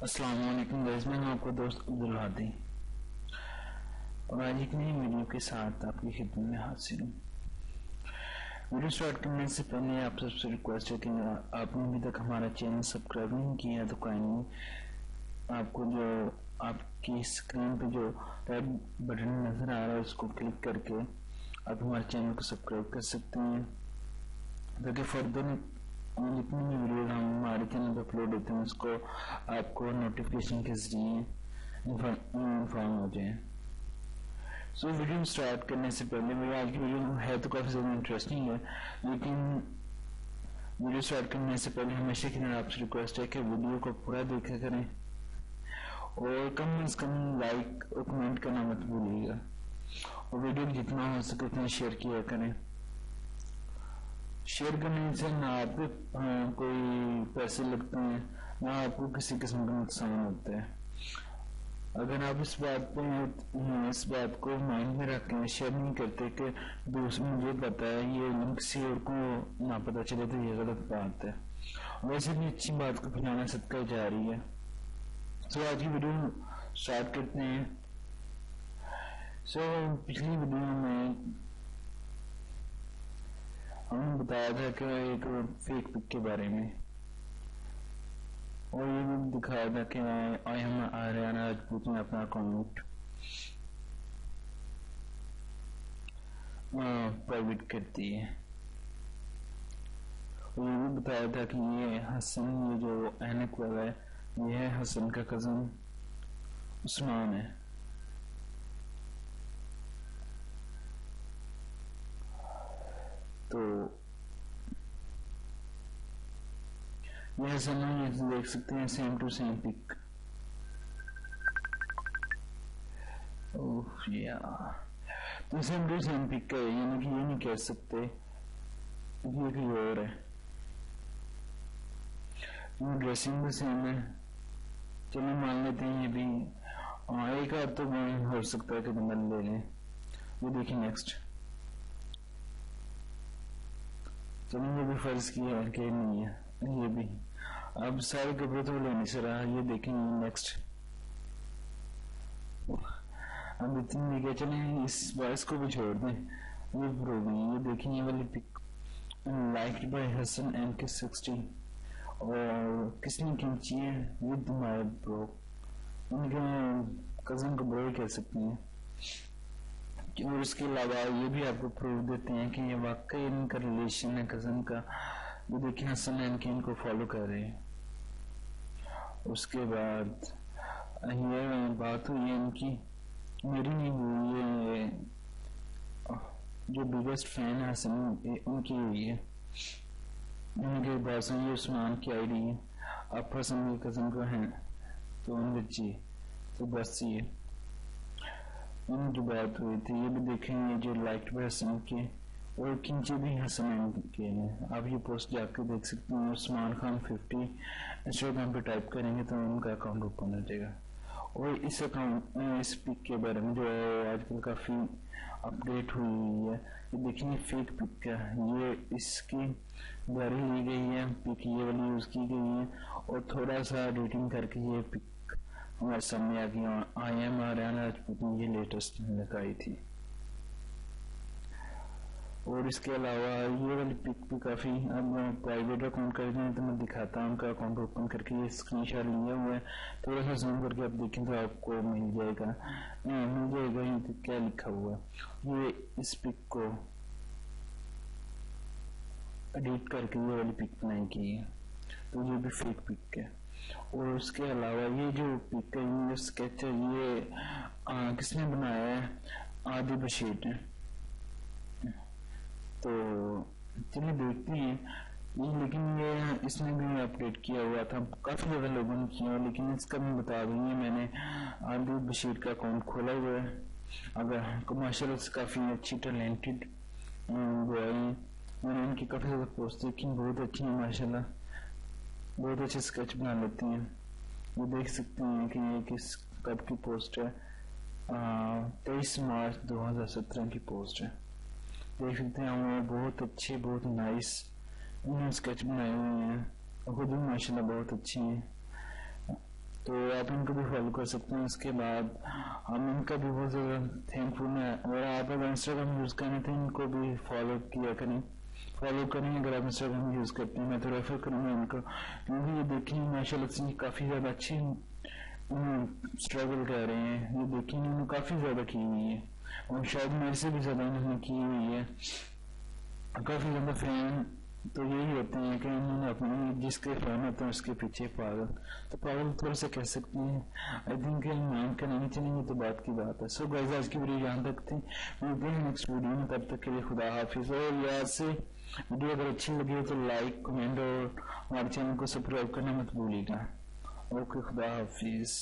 السلام علیکم گائز، میں ہوں آپ کا دوست عبدالہادی اور آج ایک نئی ویڈیو کے ساتھ آپ کی خدمت میں حاضر ہوں۔ ویڈیو سٹارٹ کرنے سے پہلے آپ سب سے ریکویسٹ ہے کہ آپ نے ابھی تک ہمارا چینل سبسکرائب نہیں کیا تو کائنڈلی آپ کو جو آپ کی اسکرین پہ جو ریڈ بٹن نظر آ رہا ہے اس کو کلک کر کے آپ ہمارے چینل کو سبسکرائب کر سکتے ہیں تاکہ فردر جتنی بھی ویڈیوز ہم ہمارے چینل پہ اپلوڈ ہوتے ہیں اس کو آپ کو نوٹیفیکیشن کے ذریعے انفارم ہو جائیں۔ سو ویڈیو سٹارٹ کرنے سے پہلے میری آج کی ویڈیو ہے تو کافی زیادہ انٹرسٹنگ ہے، لیکن ویڈیو سٹارٹ کرنے سے پہلے ہمیشہ کی طرح آپ سے ریکویسٹ ہے کہ ویڈیو کو پورا دیکھا کریں اور کم از کم لائک اور کمنٹ کرنا مت بھولیے گا، اور ویڈیو جتنا ہو سکے اتنا شیئر کیا کریں۔ شیئر کرنے سے نہ آپ کو کوئی پیسے لگتے ہیں نہ آپ کو کسی قسم کا نقصان ہوتا ہے۔ اگر آپ اس بات کو مائنڈ میں رکھ کے شیئر نہیں کرتے کہ دوسرے مجھے پتا ہے یہ لنک کسی اور کو نہ پتا چلے تو یہ غلط بات ہے، ویسے بھی اچھی بات کو پھیلانا صدقہ جاری ہے۔ سو آج کی ویڈیو سٹارٹ کرتے ہیں۔ سو پچھلی ویڈیو میں ہم نے بتایا تھا کہ ایک فیک پک کے بارے میں، اور یہ بھی دکھایا تھا کہ آئی ایم آریانہ راجپوت نے اپنا اکاؤنٹ پرائیویٹ کر دی ہے، اور یہ بھی بتایا تھا کہ یہ حسن، یہ جو اینک والا ہے یہ ہے حسن کا کزن عثمان ہے۔ تو یہ حسن ہے، یہ دیکھ سکتے ہیں سیم ٹو سیم پک۔ تو سیم ٹو سیم پک ہے، یعنی کہ یہ نہیں کہہ سکتے یہ کوئی اور ہے، ڈریسنگ بھی سیم ہے۔ چلو مان لیتے ہیں یہ بھی ایک آدھ تو ہو سکتا ہے کہ بندہ لے لیں۔ یہ دیکھیں نیکسٹ، چلو یہ بھی فرض کیا ہے کہ نہیں ہے، یہ بھی اب سارے کپڑے تو لینے سے رہا۔ یہ دیکھیں نیکسٹ، اب اتنی دیکھے چلیں اس باعث کو بھی چھوڑ دیں، یہ برو گئی۔ یہ دیکھیں یہ والی پک لائکڈ بائی حسن این کے 60، اور کس نے کھینچی ہے؟ ود مائی برو، ان کے کزن کو برو کہہ سکتے ہیں۔ اور اس کے علاوہ یہ بھی آپ کو پروف دیتے ہیں کہ یہ واقعی ان کا ریلیشن ہے کزن کا۔ وہ دیکھیں حسن این کے ان کو فالو کر رہے ہیں۔ اس کے بعد یہ بات ہوئی ہے ان کی، میری نہیں ہوئی ہے، جو بگیسٹ فین ہے حسن ان کی ہوئی ہے۔ ان کے پاس یہ عثمان کی آئی ڈی ہے، آپ حسن کے کزن کو ہیں تو ان بچی، تو بس یہ ان کی بات ہوئی تھی۔ یہ بھی دیکھیں یہ جو لائکڈ بائی حسن کے اور کھینچے بھی حسن کے ہیں، آپ یہ پوسٹ جا کے دیکھ سکتے ہیں۔ عثمان خان 50 انسٹاگرام پہ ٹائپ کریں گے تو ان کا اکاؤنٹ اوپن ہو جائے گا۔ اور اس اکاؤنٹ اس پک کے بارے میں جو ہے آج کل کافی اپڈیٹ ہوئی ہے، یہ دیکھیں فیک پک ہے، یہ اس کی گاڑی لی گئی ہے، پک یہ والی یوز کی گئی ہے اور تھوڑا سا ایڈیٹنگ کر کے یہ پک ہمارے سامنے آ گیا۔ آئی ایم آریانہ راجپوت نے یہ لیٹسٹ لگائی تھی۔ اور اس کے علاوہ یہ والی پک بھی کافی، اب پرائیویٹ اکاؤنٹ کر دیں تو میں دکھاتا ہوں ان کا اکاؤنٹ اوپن کر کے، یہ اسکرین شاٹ لیا ہوا ہے، تھوڑا سا زوم کر کے آپ دیکھیں تو آپ کو مل جائے گا یہ کیا لکھا ہوا ہے۔ یہ اس پک کو ایڈیٹ کر کے یہ والی پک بنائی گئی ہے، تو یہ بھی فیک پک ہے۔ اور اس کے علاوہ یہ جو پک ہے، یہ اسکیچ ہے، یہ کس نے بنایا ہے؟ عادل بشیر نے۔ تو چلیے دیکھتے ہیں لیکن یہ اس نے بھی اپڈیٹ کیا ہوا تھا، کافی زیادہ لوگوں نے کیا، لیکن اس کا بھی بتا دوں گی میں نے عادل بشیر کا اکاؤنٹ کھولا ہوا ہے۔ اگر ماشاء اللہ سے کافی اچھی ٹیلنٹڈ بوائے ہیں، میں نے ان کی کافی زیادہ پوسٹ دیکھی، بہت اچھی ہیں ماشاء اللہ، بہت اچھے اسکیچ بنا لیتی ہیں۔ وہ دیکھ سکتے ہیں کہ یہ کس کب کی پوسٹ ہے، 23 مارچ 2017 کی پوسٹ ہے، دیکھ سکتے ہیں۔ وہ بہت اچھے، بہت نائس انہوں نے اسکیچ بنائے ہوئے ہیں، خود بھی ماشاءاللہ بہت اچھی ہیں۔ تو آپ ان کو بھی فالو کر سکتے ہیں. اس کے بعد ہم ان کا بھی بہت زیادہ تھینک فل ہے. اور آپ اگر انسٹاگرام یوز کریں تو ان کو بھی فالو کیا کریں, فالو کریں اگر آپ انسٹاگرام یوز کرتے ہیں. میں تو ریفر کروں گا ان کو, کیونکہ یہ دیکھیں ماشاء اللہ سے کافی زیادہ اچھی اسٹرگل کر رہے ہیں. یہ دیکھیں انہوں نے کافی زیادہ کی ہوئی ہے, اور شاید میرے سے بھی زیادہ انہوں نے کی ہوئی ہے. کافی زیادہ فین تو یہی ہوتے ہیں کہ انہوں نے اپنی جس کے فین ہوتے ہیں اس کے پیچھے پاگل, تو پاگل تھوڑا سا کہہ سکتے ہیں. آئی تھنک مائنڈ کا نہیں چلیں گے تو بات کی بات ہے. سو گائز آج کی ویڈیو یہاں تک تھی, ملتے ہیں نیکسٹ ویڈیو میں, تب تک کے لیے خدا حافظ. اور یاد سے ویڈیو اگر اچھی لگی ہو تو لائک, کمنٹ اور ہمارے چینل کو سبسکرائب کرنا مت بھولیے گا. اوکے, خدا حافظ.